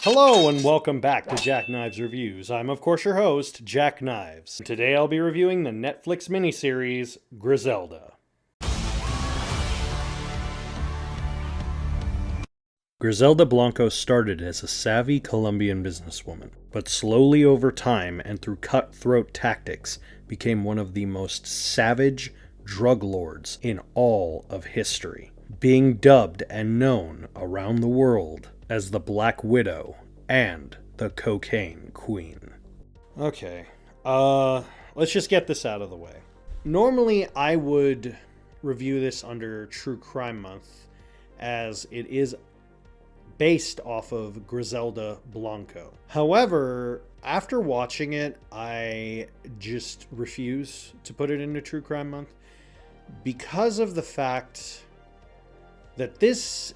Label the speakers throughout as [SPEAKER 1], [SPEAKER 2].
[SPEAKER 1] Hello and welcome back to Jack Knives Reviews. I'm of course your host, Jack Knives. Today I'll be reviewing the Netflix miniseries, Griselda. Griselda Blanco started as a savvy Colombian businesswoman, but slowly over time and through cutthroat tactics became one of the most savage drug lords in all of history, being dubbed and known around the world as the Black Widow and the Cocaine Queen. Okay, let's just get this out of the way. Normally I would review this under True Crime Month, as it is based off of Griselda Blanco. However, after watching it, I just refuse to put it into True Crime Month because of the fact that this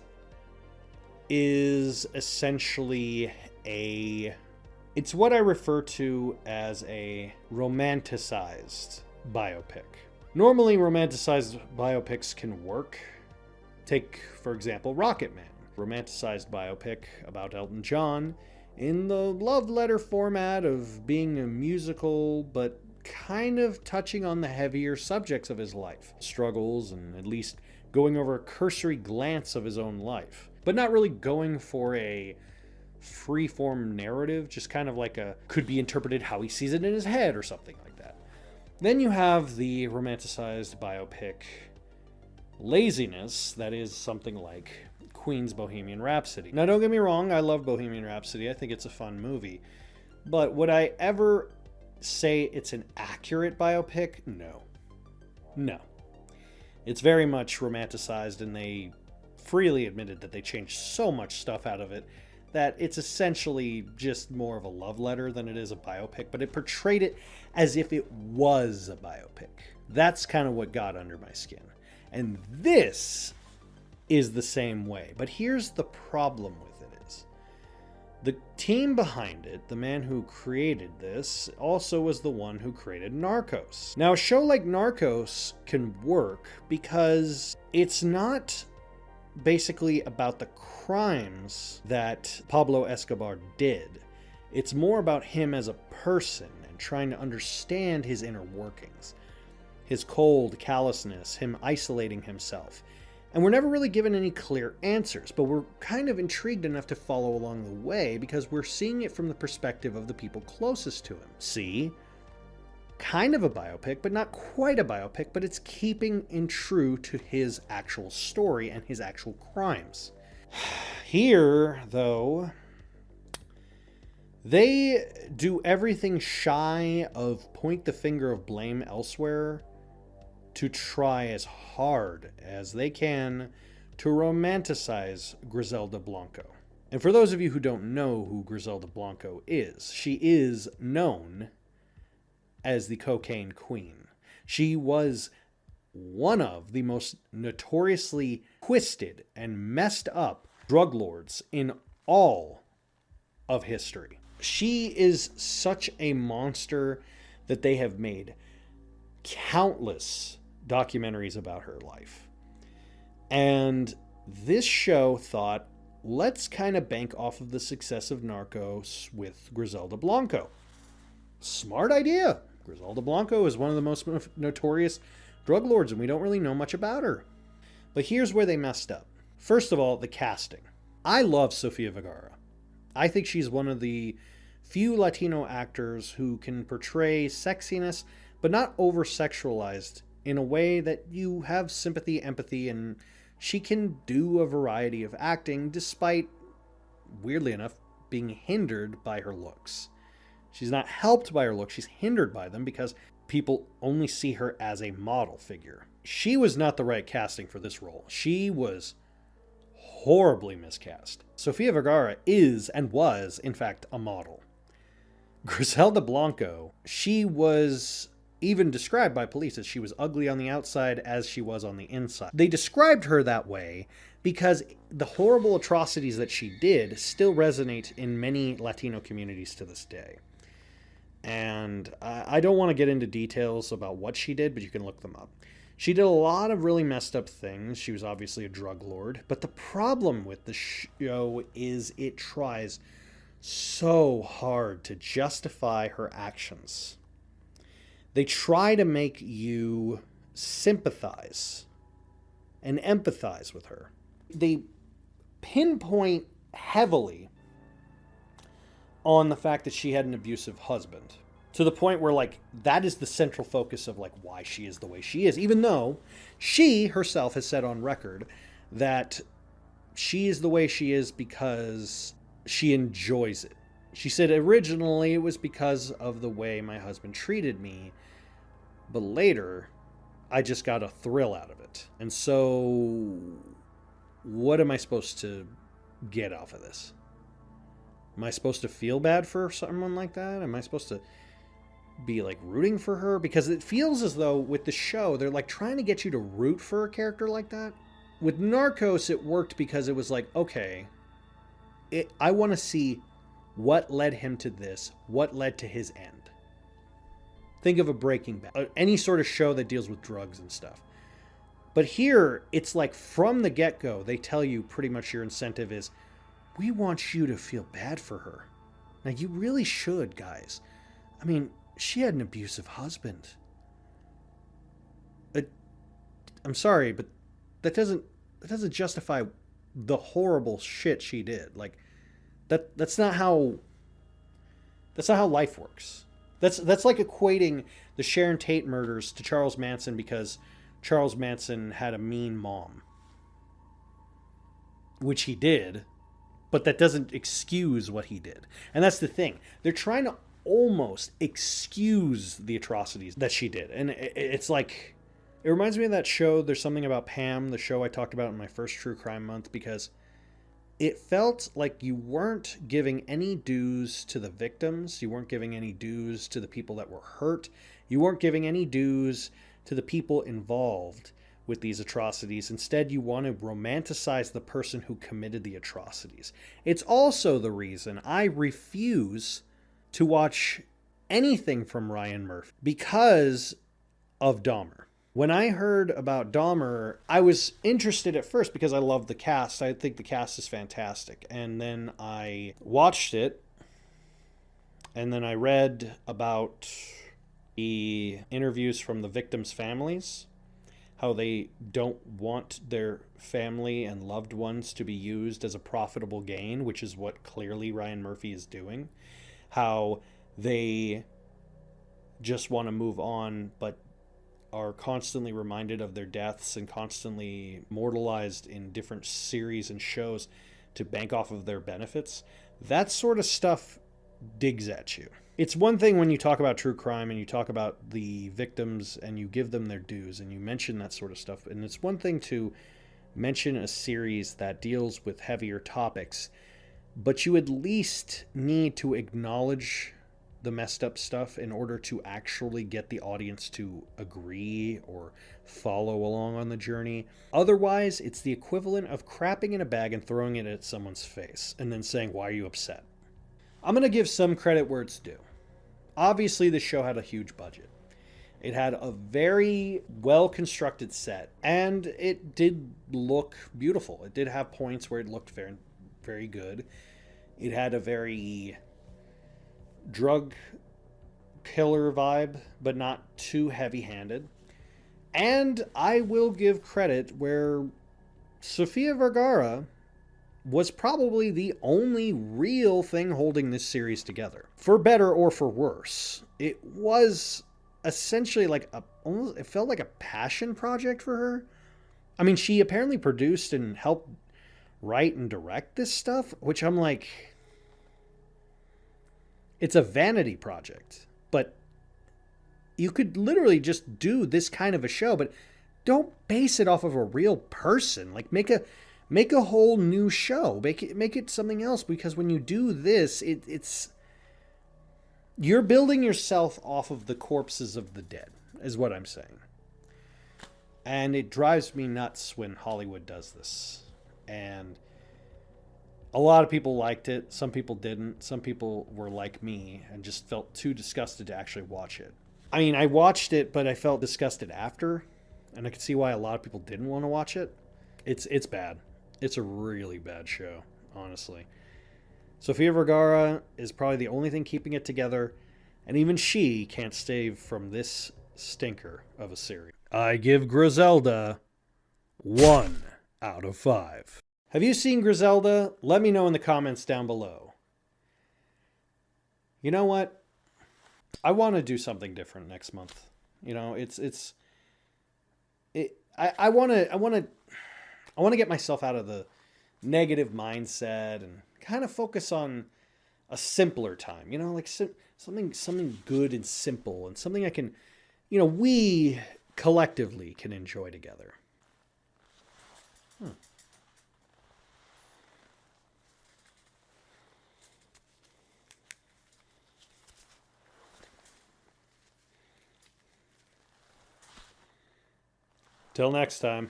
[SPEAKER 1] is essentially it's what I refer to as a romanticized biopic. Normally, romanticized biopics can work. Take, for example, Rocket Man. Romanticized biopic about Elton John in the love letter format of being a musical, but kind of touching on the heavier subjects of his life, struggles, and at least going over a cursory glance of his own life, but not really going for a free-form narrative, just kind of like could be interpreted how he sees it in his head or something like that. Then you have the romanticized biopic laziness that is something like Queen's Bohemian Rhapsody. Now, don't get me wrong, I love Bohemian Rhapsody. I think it's a fun movie. But would I ever say it's an accurate biopic? No. No. It's very much romanticized, and they freely admitted that they changed so much stuff out of it that it's essentially just more of a love letter than it is a biopic, but it portrayed it as if it was a biopic. That's kind of what got under my skin. And this is the same way. But here's the problem with it is, the team behind it, the man who created this, also was the one who created Narcos. Now, a show like Narcos can work because it's not basically about the crimes that Pablo Escobar did. It's more about him as a person and trying to understand his inner workings. His cold callousness, him isolating himself. And we're never really given any clear answers, but we're kind of intrigued enough to follow along the way because we're seeing it from the perspective of the people closest to him. See? Kind of a biopic, but not quite a biopic, but it's keeping in true to his actual story and his actual crimes. Here, though, they do everything shy of point the finger of blame elsewhere to try as hard as they can to romanticize Griselda Blanco. And for those of you who don't know who Griselda Blanco is, she is known as the Cocaine Queen. She was one of the most notoriously twisted and messed up drug lords in all of history. She is such a monster that they have made countless documentaries about her life. And this show thought, let's kind of bank off of the success of Narcos with Griselda Blanco. Smart idea. Griselda Blanco is one of the most notorious drug lords, and we don't really know much about her. But here's where they messed up. First of all, the casting. I love Sofia Vergara. I think she's one of the few Latino actors who can portray sexiness, but not over-sexualized in a way that you have sympathy, empathy, and she can do a variety of acting despite, weirdly enough, being hindered by her looks. She's not helped by her looks, she's hindered by them because people only see her as a model figure. She was not the right casting for this role. She was horribly miscast. Sofia Vergara is and was, in fact, a model. Griselda Blanco, she was even described by police as she was ugly on the outside as she was on the inside. They described her that way because the horrible atrocities that she did still resonate in many Latino communities to this day. And I don't want to get into details about what she did, but you can look them up. She did a lot of really messed up things. She was obviously a drug lord. But the problem with the show is it tries so hard to justify her actions. They try to make you sympathize and empathize with her. They pinpoint heavily on the fact that she had an abusive husband, to the point where, like, that is the central focus of, like, why she is the way she is, even though she herself has said on record that she is the way she is because she enjoys it. She said originally it was because of the way my husband treated me, but later I just got a thrill out of it. And so what am I supposed to get off of this? Am I supposed to feel bad for someone like that? Am I supposed to be like rooting for her? Because it feels as though with the show they're like trying to get you to root for a character like that. With Narcos it worked because it was like, okay, I want to see what led him to this, what led to his end. Think of a Breaking Bad, any sort of show that deals with drugs and stuff. But here it's like from the get-go they tell you pretty much your incentive is, we want you to feel bad for her. Now you really should, guys. I mean, she had an abusive husband. I'm sorry, but that doesn't justify the horrible shit she did. Like that's not how life works. That's like equating the Sharon Tate murders to Charles Manson because Charles Manson had a mean mom, which he did, but that doesn't excuse what he did. And that's the thing. They're trying to almost excuse the atrocities that she did. And it's like, it reminds me of that show, There's Something About Pam, the show I talked about in my first True Crime Month, because it felt like you weren't giving any dues to the victims. You weren't giving any dues to the people that were hurt. You weren't giving any dues to the people involved with these atrocities. Instead, you want to romanticize the person who committed the atrocities. It's also the reason I refuse to watch anything from Ryan Murphy because of Dahmer. When I heard about Dahmer, I was interested at first because I love the cast. I think the cast is fantastic. And then I watched it, and then I read about the interviews from the victims' families, how they don't want their family and loved ones to be used as a profitable gain, which is what clearly Ryan Murphy is doing. How they just want to move on, but are constantly reminded of their deaths and constantly immortalized in different series and shows to bank off of their benefits. That sort of stuff digs at you. It's one thing when you talk about true crime and you talk about the victims and you give them their dues and you mention that sort of stuff. And it's one thing to mention a series that deals with heavier topics, but you at least need to acknowledge the messed up stuff in order to actually get the audience to agree or follow along on the journey. Otherwise, it's the equivalent of crapping in a bag and throwing it at someone's face and then saying, why are you upset? I'm going to give some credit where it's due. Obviously, the show had a huge budget. It had a very well-constructed set, and it did look beautiful. It did have points where it looked very, very good. It had a very drug killer vibe, but not too heavy-handed. And I will give credit where Sofia Vergara was probably the only real thing holding this series together. For better or for worse. It was essentially like it felt like a passion project for her. I mean, she apparently produced and helped write and direct this stuff, which I'm like, it's a vanity project, but you could literally just do this kind of a show, but don't base it off of a real person. Like make a whole new show, make it something else, because when you do this, it's you're building yourself off of the corpses of the dead, is what I'm saying. And it drives me nuts when Hollywood does this. And a lot of people liked it. Some people didn't. Some people were like me and just felt too disgusted to actually watch it. I mean, I watched it, but I felt disgusted after. And I could see why a lot of people didn't want to watch it. It's bad. It's a really bad show, honestly. Sofia Vergara is probably the only thing keeping it together, and even she can't stay from this stinker of a series. I give Griselda 1 out of 5. Have you seen Griselda? Let me know in the comments down below. You know what? I want to do something different next month. You know, I want to get myself out of the negative mindset and kind of focus on a simpler time. You know, like something good and simple, and something I can, we collectively can enjoy together. Till next time.